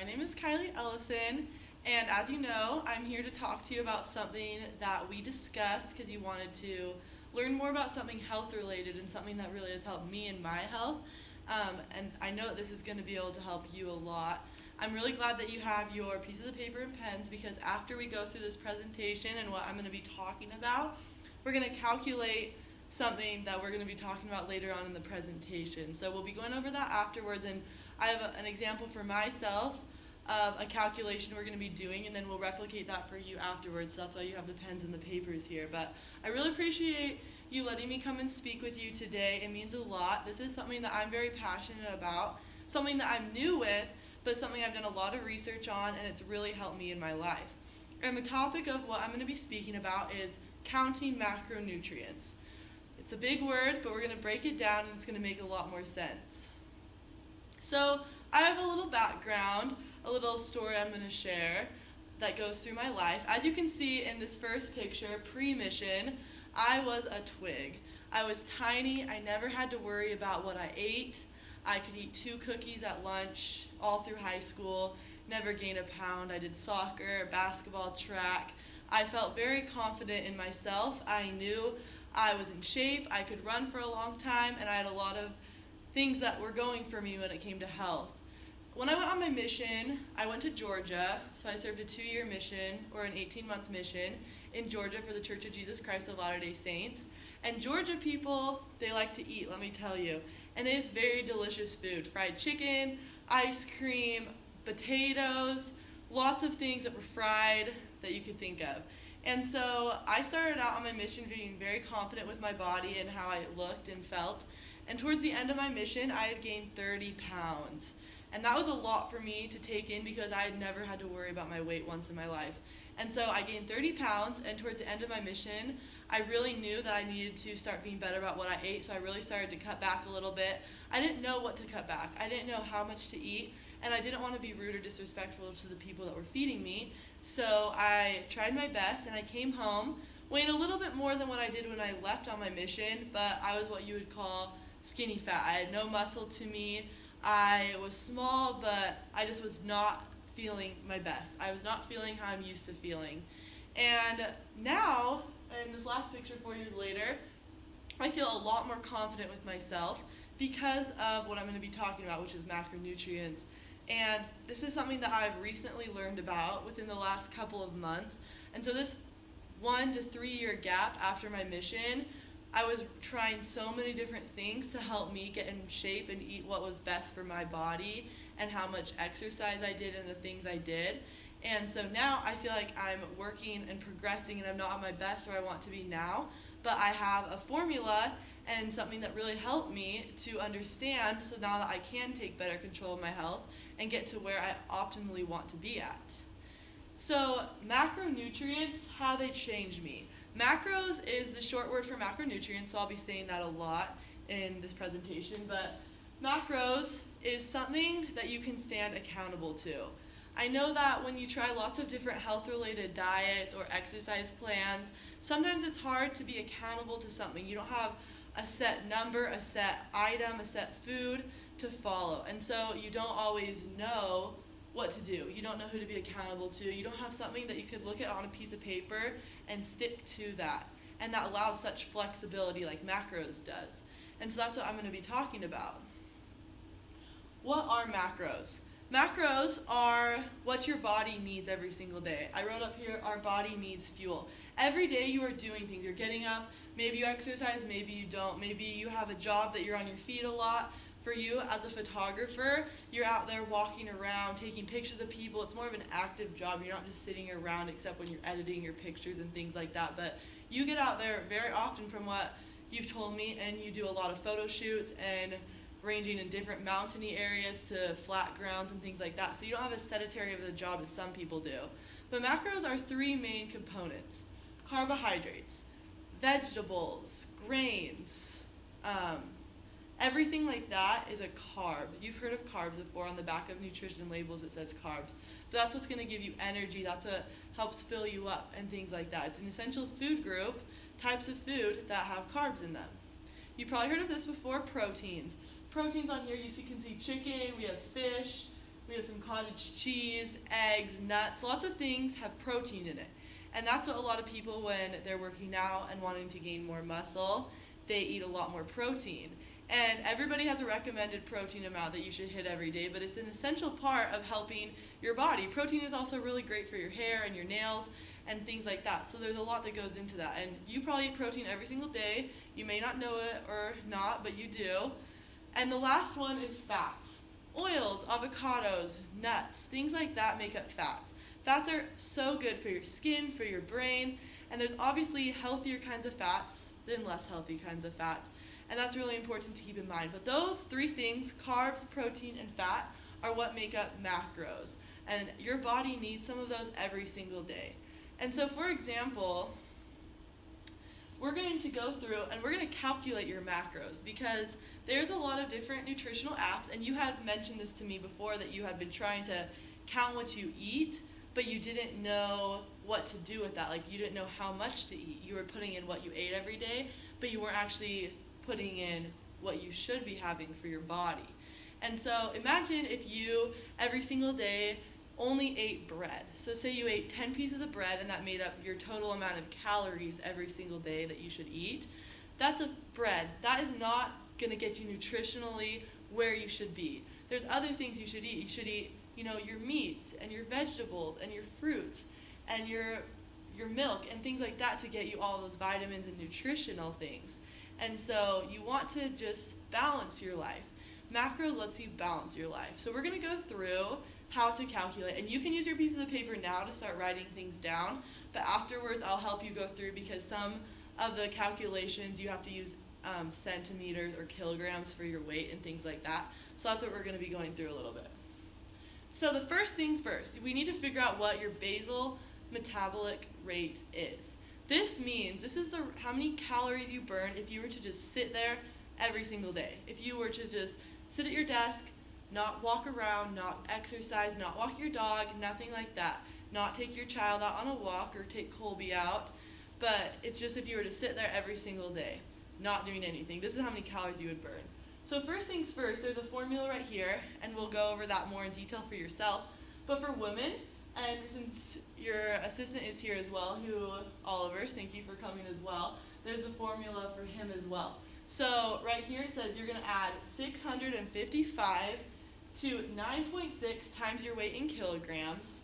My name is Kylie Ellison, and as you know, I'm here to talk to you about something that we discussed because you wanted to learn more about something health related and something that really has helped me in my health. And I know that this is going to be able to help you a lot. I'm really glad that you have your pieces of paper and pens because after we go through this presentation and what I'm going to be talking about, we're going to calculate something that we're going to be talking about later on in the presentation. So we'll be going over that afterwards, and I have an example for myself of a calculation we're going to be doing, and then we'll replicate that for you afterwards. So that's why you have the pens and the papers here. But I really appreciate you letting me come and speak with you today. It means a lot. This is something that I'm very passionate about, something that I'm new with, but something I've done a lot of research on, and it's really helped me in my life. And the topic of what I'm going to be speaking about is counting macronutrients. It's a big word, but we're going to break it down, and it's going to make a lot more sense. So I have a little background, a little story I'm going to share that goes through my life. As you can see in this first picture, pre-mission, I was a twig. I was tiny. I never had to worry about what I ate. I could eat 2 cookies at lunch all through high school, never gained a pound. I did soccer, basketball, track. I felt very confident in myself. I knew I was in shape, I could run for a long time, and I had a lot of things that were going for me when it came to health. When I went on my mission, I went to Georgia, so I served a 2-year mission, or an 18-month mission, in Georgia for the Church of Jesus Christ of Latter-day Saints. And Georgia people, they like to eat, let me tell you. And it is very delicious food. Fried chicken, ice cream, potatoes, lots of things that were fried that you could think of. And so I started out on my mission being very confident with my body and how I looked and felt. And towards the end of my mission, I had gained 30 pounds. And that was a lot for me to take in because I had never had to worry about my weight once in my life. And so I gained 30 pounds, and towards the end of my mission, I really knew that I needed to start being better about what I ate, so I really started to cut back a little bit. I didn't know what to cut back. I didn't know how much to eat, and I didn't want to be rude or disrespectful to the people that were feeding me. So I tried my best, and I came home, weighed a little bit more than what I did when I left on my mission, but I was what you would call skinny fat. I had no muscle to me. I was small, but I just was not feeling my best. I was not feeling how I'm used to feeling. And now, in this last picture 4 years later, I feel a lot more confident with myself because of what I'm going to be talking about, which is macronutrients. And this is something that I've recently learned about within the last couple of months. And so this 1 to 3 year gap after my mission, I was trying so many different things to help me get in shape and eat what was best for my body and how much exercise I did and the things I did. And so now I feel like I'm working and progressing and I'm not at my best where I want to be now, but I have a formula and something that really helped me to understand so now that I can take better control of my health and get to where I optimally want to be at. So macronutrients, how they change me. Macros is the short word for macronutrients, so I'll be saying that a lot in this presentation, but macros is something that you can stand accountable to. I know that when you try lots of different health-related diets or exercise plans, sometimes it's hard to be accountable to something. You don't have a set number, a set item, a set food to follow, and so you don't always know what to do. You don't know who to be accountable to. You don't have something that you could look at on a piece of paper and stick to that. And that allows such flexibility like macros does. And so that's what I'm going to be talking about. What are macros? Macros are what your body needs every single day. I wrote up here, our body needs fuel. Every day you are doing things. You're getting up, maybe you exercise, maybe you don't. Maybe you have a job that you're on your feet a lot. For you as a photographer, you're out there walking around, taking pictures of people. It's more of an active job. You're not just sitting around except when you're editing your pictures and things like that. But you get out there very often from what you've told me, and you do a lot of photo shoots and ranging in different mountainy areas to flat grounds and things like that. So you don't have as sedentary of a job as some people do. But macros are 3 main components: carbohydrates, vegetables, grains, everything like that is a carb. You've heard of carbs before. On the back of nutrition labels it says carbs. But that's what's going to give you energy. That's what helps fill you up and things like that. It's an essential food group, types of food that have carbs in them. You've probably heard of this before, proteins. Proteins on here, can see chicken, we have fish, we have some cottage cheese, eggs, nuts, lots of things have protein in it. And that's what a lot of people, when they're working out and wanting to gain more muscle, they eat a lot more protein. And everybody has a recommended protein amount that you should hit every day, but it's an essential part of helping your body. Protein is also really great for your hair and your nails and things like that. So there's a lot that goes into that. And you probably eat protein every single day. You may not know it or not, but you do. And the last one is fats. Oils, avocados, nuts, things like that make up fats. Fats are so good for your skin, for your brain, and there's obviously healthier kinds of fats than less healthy kinds of fats. And that's really important to keep in mind. But those three things, carbs, protein, and fat, are what make up macros. And your body needs some of those every single day. And so, for example, we're going to go through and we're going to calculate your macros, because there's a lot of different nutritional apps, and you had mentioned this to me before, that you had been trying to count what you eat, but you didn't know what to do with that. Like, you didn't know how much to eat. You were putting in what you ate every day, but you weren't actually putting in what you should be having for your body. And so imagine if you every single day only ate bread. So say you ate 10 pieces of bread and that made up your total amount of calories every single day that you should eat. That's a bread. That is not going to get you nutritionally where you should be. There's other things you should eat. You should eat, your meats and your vegetables and your fruits and your milk and things like that to get you all those vitamins and nutritional things. And so you want to just balance your life. Macros lets you balance your life. So we're going to go through how to calculate. And you can use your pieces of paper now to start writing things down. But afterwards, I'll help you go through, because some of the calculations you have to use centimeters or kilograms for your weight and things like that. So that's what we're going to be going through a little bit. So the first thing first, we need to figure out what your basal metabolic rate is. This means how many calories you burn if you were to just sit there every single day. If you were to just sit at your desk, not walk around, not exercise, not walk your dog, nothing like that. Not take your child out on a walk or take Colby out. But it's just if you were to sit there every single day, not doing anything. This is how many calories you would burn. So first things first, there's a formula right here, and we'll go over that more in detail for yourself. But for women, and since your assistant is here as well, Oliver, thank you for coming as well, there's a formula for him as well. So right here it says you're going to add 655 to 9.6 times your weight in kilograms,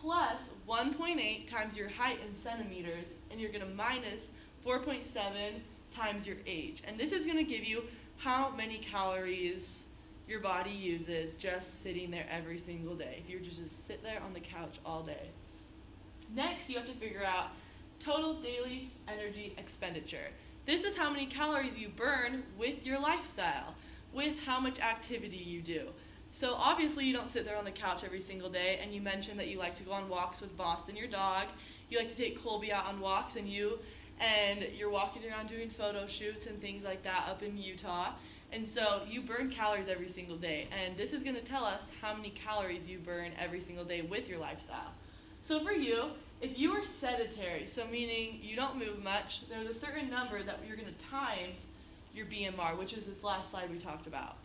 plus 1.8 times your height in centimeters, and you're going to minus 4.7 times your age. And this is going to give you how many calories your body uses just sitting there every single day, if you were to just sit there on the couch all day. Next, you have to figure out total daily energy expenditure. This is how many calories you burn with your lifestyle, with how much activity you do. So obviously you don't sit there on the couch every single day, and you mentioned that you like to go on walks with Boston, your dog. You like to take Colby out on walks, and you're walking around doing photo shoots and things like that up in Utah. And so you burn calories every single day, and this is going to tell us how many calories you burn every single day with your lifestyle. So for you, if you are sedentary, so meaning you don't move much, there's a certain number that you're going to times your BMR, which is this last slide we talked about.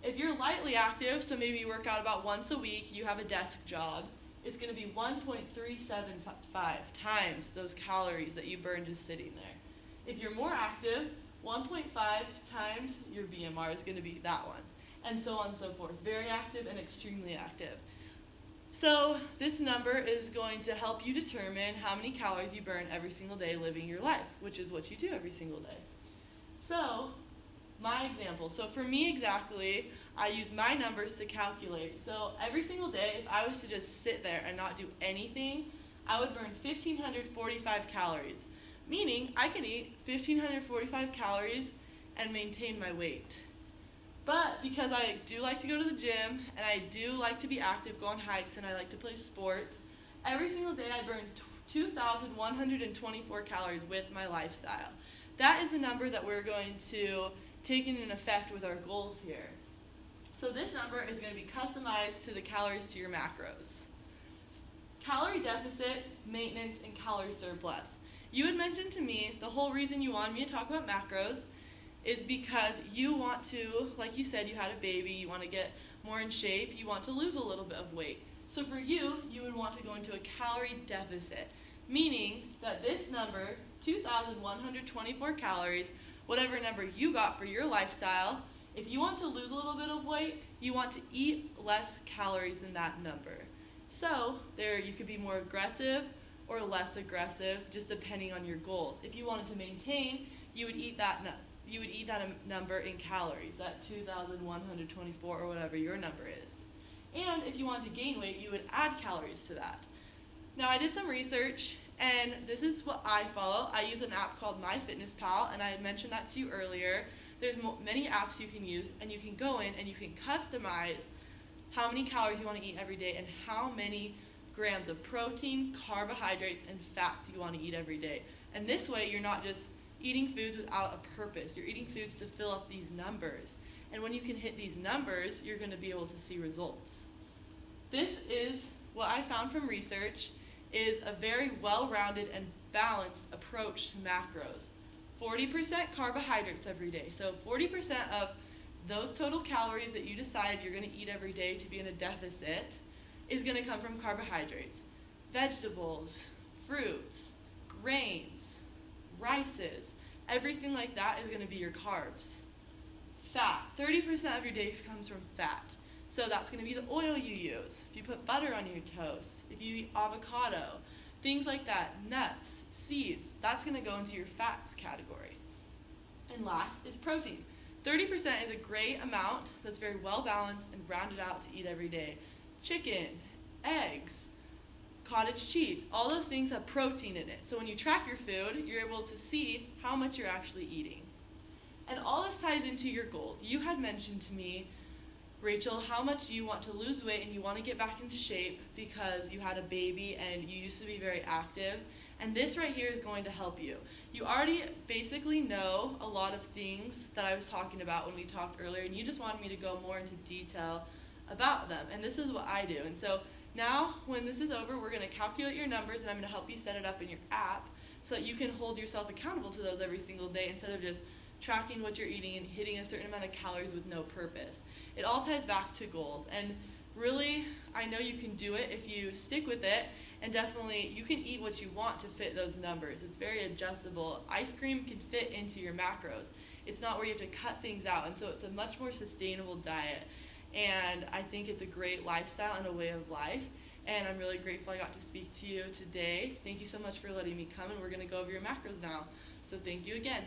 If you're lightly active, so maybe you work out about once a week, you have a desk job, it's going to be 1.375 times those calories that you burn just sitting there. If you're more active, 1.5 times your BMR is going to be that one, and so on and so forth. Very active and extremely active. So this number is going to help you determine how many calories you burn every single day living your life, which is what you do every single day. So my example. So for me exactly, I use my numbers to calculate. So every single day, if I was to just sit there and not do anything, I would burn 1,545 calories. Meaning, I can eat 1,545 calories and maintain my weight. But because I do like to go to the gym, and I do like to be active, go on hikes, and I like to play sports, every single day I burn 2,124 calories with my lifestyle. That is the number that we're going to take into effect with our goals here. So this number is going to be customized to the calories to your macros. Calorie deficit, maintenance, and calorie surplus. You had mentioned to me the whole reason you wanted me to talk about macros is because you want to, like you said, you had a baby, you want to get more in shape, you want to lose a little bit of weight. So for you, you would want to go into a calorie deficit, meaning that this number, 2,124 calories, whatever number you got for your lifestyle, if you want to lose a little bit of weight, you want to eat less calories than that number. So there you could be more aggressive or less aggressive, just depending on your goals. If you wanted to maintain, you would eat that number in calories, that 2,124 or whatever your number is. And if you wanted to gain weight, you would add calories to that. Now I did some research, and this is what I follow. I use an app called MyFitnessPal, and I had mentioned that to you earlier. There's many apps you can use, and you can go in and you can customize how many calories you want to eat every day and how many grams of protein, carbohydrates, and fats you want to eat every day. And this way, you're not just eating foods without a purpose. You're eating foods to fill up these numbers. And when you can hit these numbers, you're going to be able to see results. This is what I found from research is a very well-rounded and balanced approach to macros. 40% carbohydrates every day. So 40% of those total calories that you decide you're going to eat every day to be in a deficit is going to come from carbohydrates. Vegetables, fruits, grains, rices, everything like that is going to be your carbs. Fat, 30% of your day comes from fat. So that's going to be the oil you use. If you put butter on your toast, if you eat avocado, things like that, nuts, seeds, that's going to go into your fats category. And last is protein. 30% is a great amount that's very well balanced and rounded out to eat every day. Chicken, eggs, cottage cheese, all those things have protein in it. So when you track your food, you're able to see how much you're actually eating. And all this ties into your goals. You had mentioned to me, Rachel, how much you want to lose weight and you want to get back into shape because you had a baby and you used to be very active. And this right here is going to help you. You already basically know a lot of things that I was talking about when we talked earlier, and you just wanted me to go more into detail about them. And this is what I do. And so now when this is over, we're going to calculate your numbers, and I'm going to help you set it up in your app so that you can hold yourself accountable to those every single day instead of just tracking what you're eating and hitting a certain amount of calories with no purpose. It all ties back to goals. And really, I know you can do it if you stick with it, and definitely you can eat what you want to fit those numbers. It's very adjustable. Ice cream can fit into your macros. It's not where you have to cut things out, and so it's a much more sustainable diet. And I think it's a great lifestyle and a way of life, and I'm really grateful I got to speak to you today. Thank you so much for letting me come, and we're going to go over your macros now. So thank you again.